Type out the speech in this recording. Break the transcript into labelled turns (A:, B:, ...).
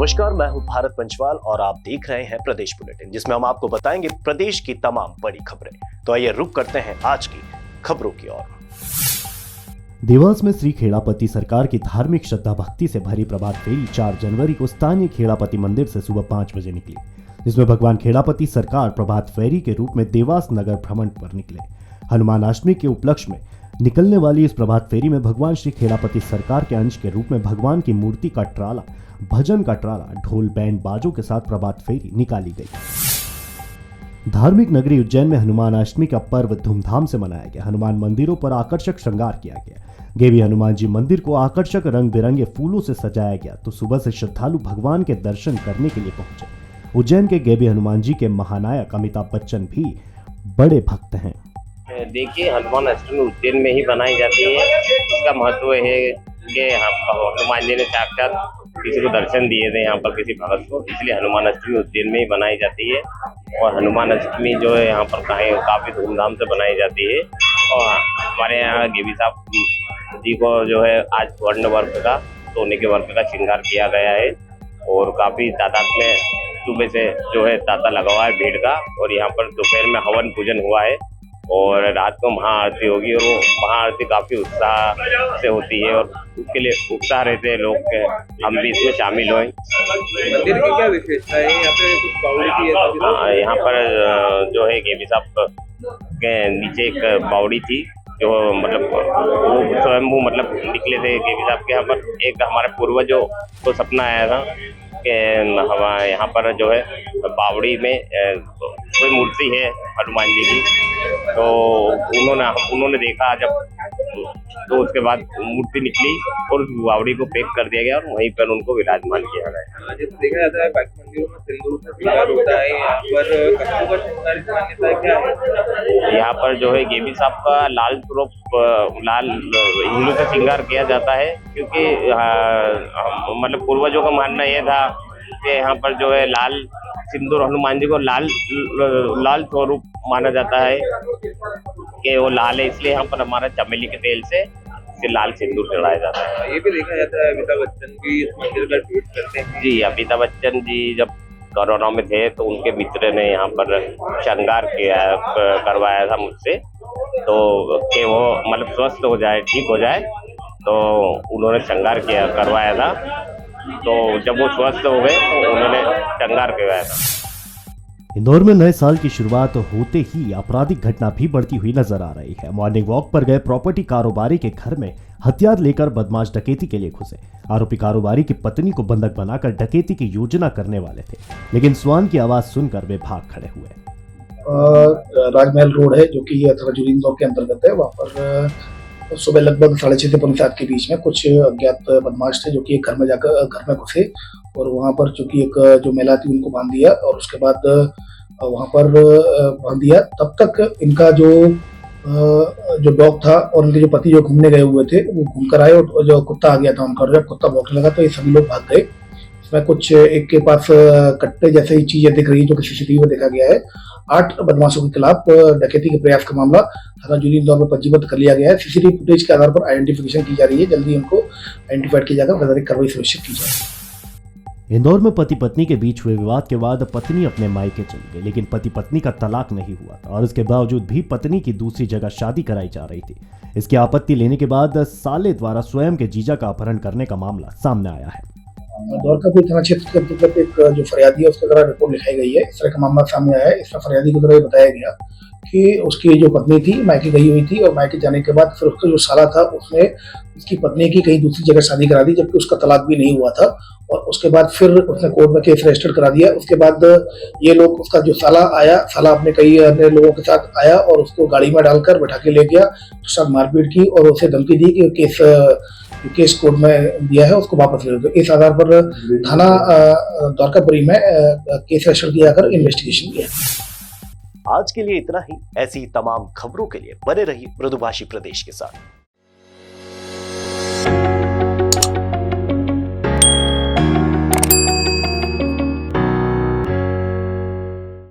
A: नमस्कार, मैं हूं भारत पंचवाल और आप देख रहे हैं प्रदेश बुलेटिन, जिसमें हम आपको बताएंगे प्रदेश की तमाम बड़ी खबरें। तो आइए रुक करते हैं आज की खबरों की ओर।
B: देवास में श्री खेड़ापति सरकार की धार्मिक श्रद्धा भक्ति से भरी प्रभात फेरी 4 जनवरी को स्थानीय खेड़ापति मंदिर से सुबह 5 बजे निकली, जिसमें भगवान खेड़ापति सरकार प्रभात फेरी के रूप में देवास नगर भ्रमण पर निकले। हनुमान अष्टमी के उपलक्ष्य में निकलने वाली इस प्रभात फेरी में भगवान श्री खेड़ापति सरकार के अंश के रूप में भगवान की मूर्ति का ट्राला, भजन का ट्राला, ढोल बैंड बाजों के साथ प्रभात फेरी निकाली गई। धार्मिक नगरी उज्जैन में हनुमान अष्टमी का पर्व धूमधाम से मनाया गया। हनुमान मंदिरों पर आकर्षक श्रृंगार किया गया। गेवी हनुमान जी मंदिर को आकर्षक रंग बिरंगे फूलों से सजाया गया, तो सुबह से श्रद्धालु भगवान के दर्शन करने के लिए पहुंचे। उज्जैन के गेवी हनुमान जी के महानायक अमिताभ बच्चन भी बड़े भक्त हैं।
C: देखिए, हनुमान अष्टमी उज्जैन में ही बनाई जाती है। इसका महत्व है कि हनुमान जी ने साक्षात किसी को दर्शन दिए थे यहाँ पर, किसी भगत को, इसलिए हनुमान अष्टमी उज्जैन में ही बनाई जाती है। और हनुमान अष्टमी जो है यहाँ पर काफी धूमधाम से बनाई जाती है। और हमारे यहाँ गेवी साहब जी को जो है आज स्वर्ण वर्ष का, सोने के वर्ष का श्रृंगार किया गया है और काफी तादाद में सुबह से जो है तांता लगा हुआ है भीड़ का। और यहाँ पर दोपहर में हवन पूजन हुआ है और रात को महाआरती होगी, और वो महाआरती काफी उत्साह से होती है और उसके लिए उत्साह रहते हैं लोग के हम भी इसमें शामिल हुए।
D: मंदिर की क्या विशेषता है? यहाँ पे कुछ बावड़ी की है?
C: यहाँ पर जो है गेवी साहब के नीचे एक बावड़ी थी, जो मतलब वो स्वयं वो मतलब निकले थे गेवी साहब के। यहाँ पर एक हमारे पूर्वजों को सपना आया था कि हमारे यहाँ पर जो है बावड़ी में कोई मूर्ति है हनुमान जी की, तो उन्होंने देखा जब, तो उसके बाद मूर्ति निकली और उस बावड़ी को पैक कर दिया गया और वहीं पर उनको विराजमान किया गया।
D: जैसे देखा जाता है बाकी मंदिरों में सिंदूर का श्रृंगार होता है, यहाँ पर कद्दू का श्रृंगार की मान्यता क्या है?
C: यहाँ पर जो है गेवी साहब का लाल स्वरूप, लाल हिंदू से श्रृंगार किया जाता है, क्योंकि मतलब पूर्वजों का मानना यह था कि यहाँ पर जो है लाल सिंदूर, हनुमान जी को लाल स्वरूप माना जाता है कि वो लाल है, इसलिए यहाँ पर हमारा चमेली के तेल से लाल सिंदूर चढ़ाया जाता है।
D: ये भी देखा जाता है अमिताभ बच्चन भी इस मंदिर का ट्वीट करते हैं।
C: जी, अमिताभ बच्चन जी जब कोरोना में थे तो उनके मित्र ने यहाँ पर श्रृंगार करवाया था मुझसे, तो कि वो मतलब स्वस्थ हो जाए, ठीक हो जाए, तो उन्होंने श्रृंगार करवाया था। तो जब वो स्वस्थ हो गए तो उन्होंने श्रृंगार करवाया था।
B: इंदौर में नए साल की शुरुआत होते ही आपराधिक घटना भी बढ़ती हुई नजर आ रही है। मॉर्निंग वॉक पर गए प्रॉपर्टी कारोबारी के घर में हथियार लेकर बदमाश डकैती के लिए घुसे। आरोपी कारोबारी की पत्नी को बंधक बनाकर डकैती की योजना करने वाले थे, लेकिन स्वान की आवाज सुनकर वे भाग खड़े हुए।
E: राजमहल रोड है, जो कि थराजुली इंदौर के अंतर्गत है। वहाँ पर सुबह लगभग 6:30 से पौने 7 के बीच में कुछ अज्ञात बदमाश थे, जो कि एक घर में जाकर घर में घुसे और वहाँ पर चूंकि एक जो महिला थी उनको बांध दिया और उसके बाद वहाँ पर बांध दिया। तब तक इनका जो डॉग था और उनके जो पति जो घूमने गए हुए थे वो घूम कर आए और जो कुत्ता आ गया था उनका, जब कुत्ता भौंकने लगा तो ये सभी लोग भाग गए। इसमें कुछ एक के पास कट्टे जैसे ही चीजें दिख रही है, जो कि सीसीटीवी में देखा गया है। 8 बदमाशों के खिलाफ डकैती के प्रयास का मामला थाना-जुली इंदौर में पंजीबद्ध कर लिया गया है। सीसीटीवी फुटेज के आधार पर आइडेंटिफिकेशन की जा रही है। जल्दी उनको आइडेंटिफाइड किया जाकर वैधानिक कार्रवाई सुनिश्चित की जाए।
B: इंदौर में पति पत्नी के बीच हुए विवाद के बाद पत्नी अपने मायके चली गई, लेकिन पति पत्नी का तलाक नहीं हुआ था और इसके बावजूद भी पत्नी की दूसरी जगह शादी कराई जा रही थी। इसकी आपत्ति लेने के बाद साले द्वारा स्वयं के जीजा का अपहरण करने का मामला सामने आया है।
E: द्वारकापुर थाना क्षेत्र के अंतर्गत एक जो फरियादी है उसके द्वारा रिपोर्ट लिखाई गई है। इस तरह का मामला सामने आया है। इसमें फरियादी के द्वारा बताया गया कि उसकी जो पत्नी थी मायके गई हुई थी और मायके जाने के बाद फिर उसका जो साला था उसने उसकी पत्नी की कहीं दूसरी जगह शादी करा दी, जबकि उसका तलाक भी नहीं हुआ था। और उसके बाद फिर उसने कोर्ट में केस रजिस्टर करा दिया। उसके बाद ये लोग, उसका जो साला आया, साला अपने कई अन्य लोगों के साथ आया और उसको गाड़ी में डालकर बैठा के ले गया, उसके साथ मारपीट की और उसे धमकी दी कि केस कोर्ट में दिया है उसको वापस ले लो। तो इस आधार पर थाना द्वारकापुरी में केस रजिस्टर किया कर इन्वेस्टिगेशन किया।
A: आज के लिए इतना ही। ऐसी तमाम खबरों के लिए बने रहिए मृदुभाषी प्रदेश के साथ।